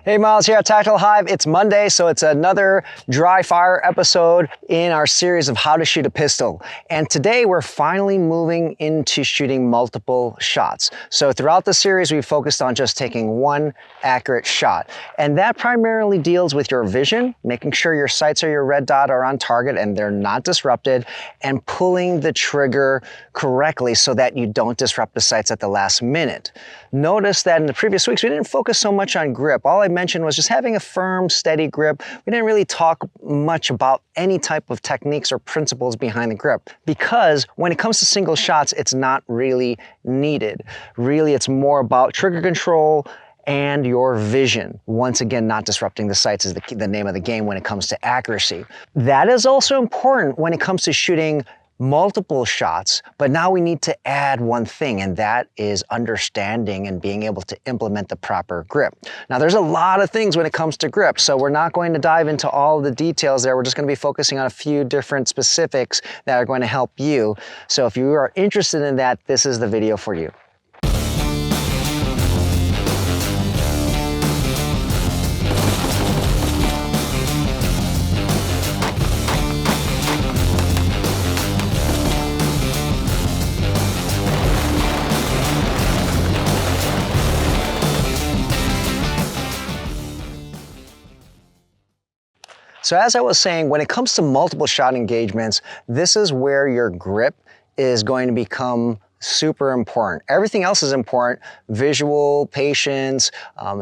Hey Miles here at Tactical Hyve. It's Monday, so it's another dry fire episode in our series of how to shoot a pistol. And today we're finally moving into shooting multiple shots. So throughout the series, we focused on just taking one accurate shot. And that primarily deals with your vision, making sure your sights or your red dot are on target and they're not disrupted, and pulling the trigger correctly so that you don't disrupt the sights at the last minute. Notice that in the previous weeks, we didn't focus so much on grip. All I mentioned was just having a firm, steady grip. We didn't really talk much about any type of techniques or principles behind the grip, because when it comes to single shots, it's not really needed. Really, it's more about trigger control and your vision. Once again, not disrupting the sights is the name of the game when it comes to accuracy. That is also important when it comes to shooting multiple shots, but now we need to add one thing, and that is understanding and being able to implement the proper grip. Now, there's a lot of things when it comes to grip, so we're not going to dive into all of the details there. We're just going to be focusing on a few different specifics that are going to help you. So if you are interested in that, this is the video for you. So as I was saying, when it comes to multiple shot engagements, this is where your grip is going to become super important. Everything else is important: visual, patience,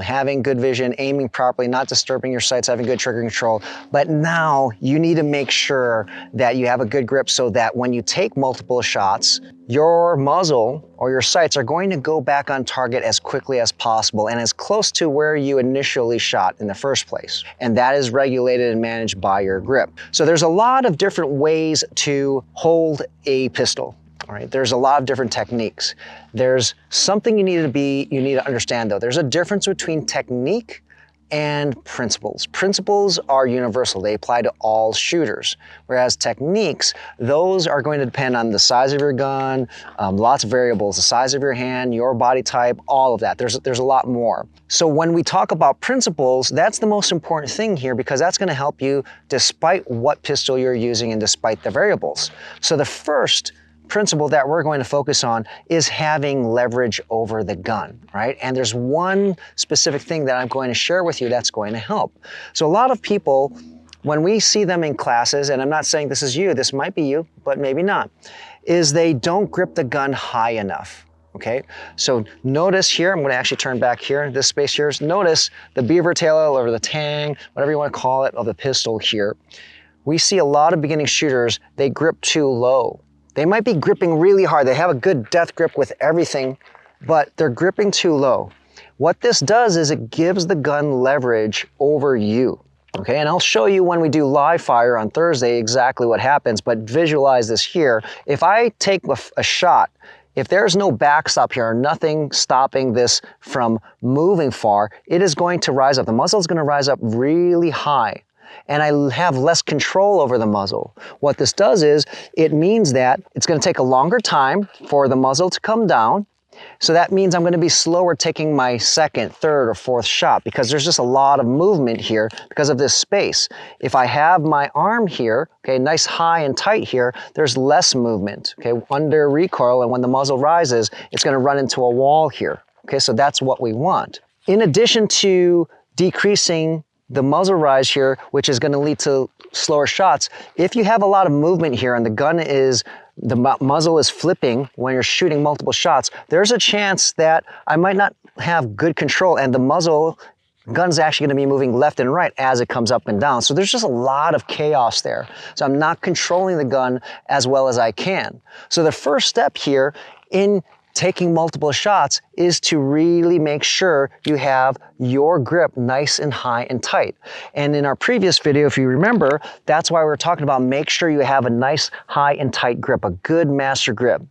having good vision, aiming properly, not disturbing your sights, having good trigger control. But now you need to make sure that you have a good grip so that when you take multiple shots, your muzzle or your sights are going to go back on target as quickly as possible and as close to where you initially shot in the first place. And that is regulated and managed by your grip. So there's a lot of different ways to hold a pistol. All right, there's a lot of different techniques. There's something you need to understand though. There's a difference between technique and principles. Principles are universal. They apply to all shooters. Whereas techniques, those are going to depend on the size of your gun, lots of variables, the size of your hand, your body type, all of that. There's a lot more. So when we talk about principles, that's the most important thing here, because that's going to help you despite what pistol you're using and despite the variables. So the first principle that we're going to focus on is having leverage over the gun, right? And there's one specific thing that I'm going to share with you that's going to help. So a lot of people, when we see them in classes, and I'm not saying this is you, this might be you, but maybe not, is they don't grip the gun high enough. Okay, so notice here, I'm going to actually turn back here, this space here, notice the beaver tail or the tang, whatever you want to call it, of the pistol here. We see a lot of beginning shooters, they grip too low. They might be gripping really hard. They have a good death grip with everything, but they're gripping too low. What this does is it gives the gun leverage over you. Okay, and I'll show you when we do live fire on Thursday exactly what happens, but visualize this here. If I take a shot, if there's no backstop here, or nothing stopping this from moving far, it is going to rise up. The muzzle is going to rise up really high, and I have less control over the muzzle. What this does is it means that it's going to take a longer time for the muzzle to come down. So that means I'm going to be slower taking my second, third, or fourth shot, because there's just a lot of movement here because of this space. If I have my arm here, okay, nice high and tight here, there's less movement, okay, under recoil, and when the muzzle rises, it's going to run into a wall here. Okay, so that's what we want. In addition to decreasing the muzzle rise here, which is going to lead to slower shots, if you have a lot of movement here and the muzzle is flipping when you're shooting multiple shots, there's a chance that I might not have good control, and the gun's actually going to be moving left and right as it comes up and down. So there's just a lot of chaos there. So I'm not controlling the gun as well as I can. So the first step here in taking multiple shots is to really make sure you have your grip nice and high and tight. And in our previous video, if you remember, that's why we're talking about make sure you have a nice high and tight grip, a good master grip.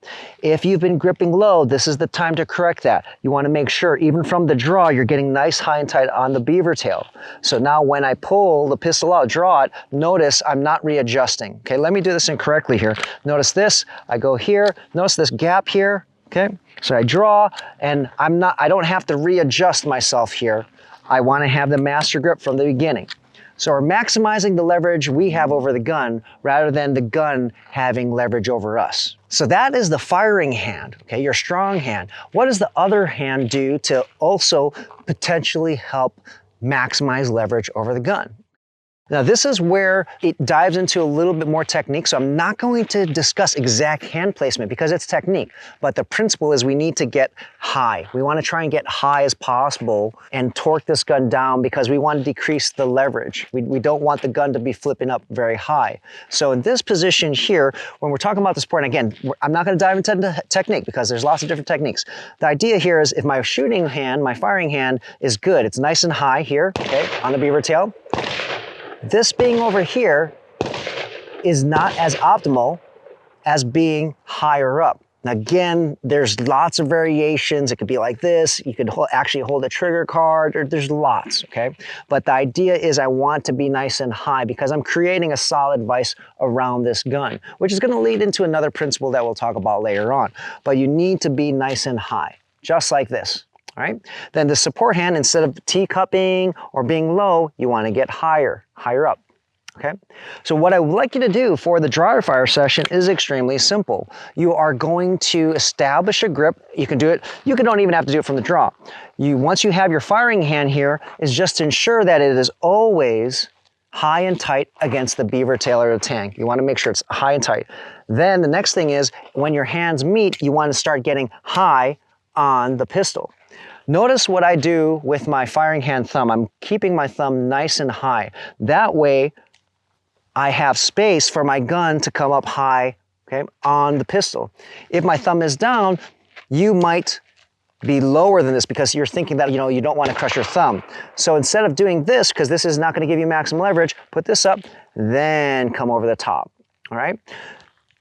If you've been gripping low, this is the time to correct that. You want to make sure even from the draw, you're getting nice high and tight on the beaver tail. So now when I pull the pistol out, draw it, notice I'm not readjusting. Okay, let me do this incorrectly here. Notice this, I go here, notice this gap here. Okay, so I draw, and I don't have to readjust myself here. I want to have the master grip from the beginning. So we're maximizing the leverage we have over the gun rather than the gun having leverage over us. So that is the firing hand, okay, your strong hand. What does the other hand do to also potentially help maximize leverage over the gun? Now this is where it dives into a little bit more technique, so I'm not going to discuss exact hand placement because it's technique, but the principle is we need to get high. We want to try and get high as possible and torque this gun down because we want to decrease the leverage. We don't want the gun to be flipping up very high. So in this position here, when we're talking about the sport, and again, I'm not going to dive into technique because there's lots of different techniques. The idea here is if my shooting hand, my firing hand is good, it's nice and high here, okay, on the beaver tail. This being over here is not as optimal as being higher up. Now again, there's lots of variations. It could be like this. You could actually hold a trigger card, or there's lots, okay? But the idea is I want to be nice and high because I'm creating a solid vise around this gun, which is gonna lead into another principle that we'll talk about later on. But you need to be nice and high, just like this. All right? Then the support hand, instead of T-cupping or being low, you want to get higher up. Okay? So what I would like you to do for the dry fire session is extremely simple. You are going to establish a grip. You can do it. You don't even have to do it from the draw. Once you have your firing hand here, is just to ensure that it is always high and tight against the beaver tail or the tang. You want to make sure it's high and tight. Then the next thing is when your hands meet, you want to start getting high on the pistol. Notice what I do with my firing hand thumb. I'm keeping my thumb nice and high. That way, I have space for my gun to come up high, okay, on the pistol. If my thumb is down, you might be lower than this because you're thinking that, you don't want to crush your thumb. So instead of doing this, because this is not going to give you maximum leverage, put this up, then come over the top, all right?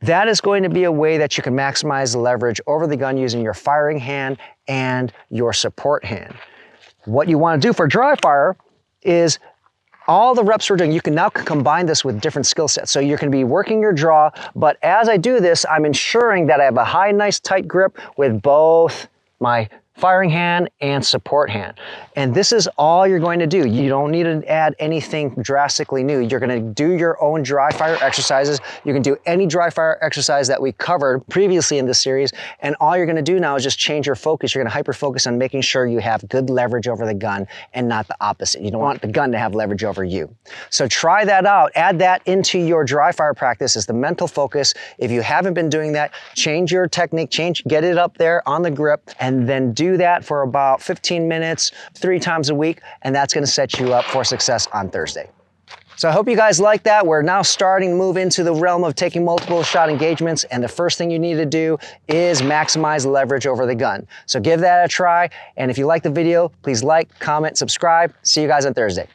That is going to be a way that you can maximize the leverage over the gun using your firing hand and your support hand. What you want to do for dry fire is all the reps we're doing, you can now combine this with different skill sets. So you're going to be working your draw, but as I do this, I'm ensuring that I have a high, nice, tight grip with both my firing hand and support hand. And this is all you're going to do. You don't need to add anything drastically new. You're going to do your own dry fire exercises. You can do any dry fire exercise that we covered previously in this series. And all you're going to do now is just change your focus. You're going to hyper focus on making sure you have good leverage over the gun and not the opposite. You don't want the gun to have leverage over you. So try that out. Add that into your dry fire practice as the mental focus. If you haven't been doing that, change your technique, get it up there on the grip, and then do that for about 15 minutes, 3 times a week, and that's going to set you up for success on Thursday. So I hope you guys like that. We're now starting to move into the realm of taking multiple shot engagements, and the first thing you need to do is maximize leverage over the gun. So give that a try, and if you like the video, please like, comment, subscribe. See you guys on Thursday.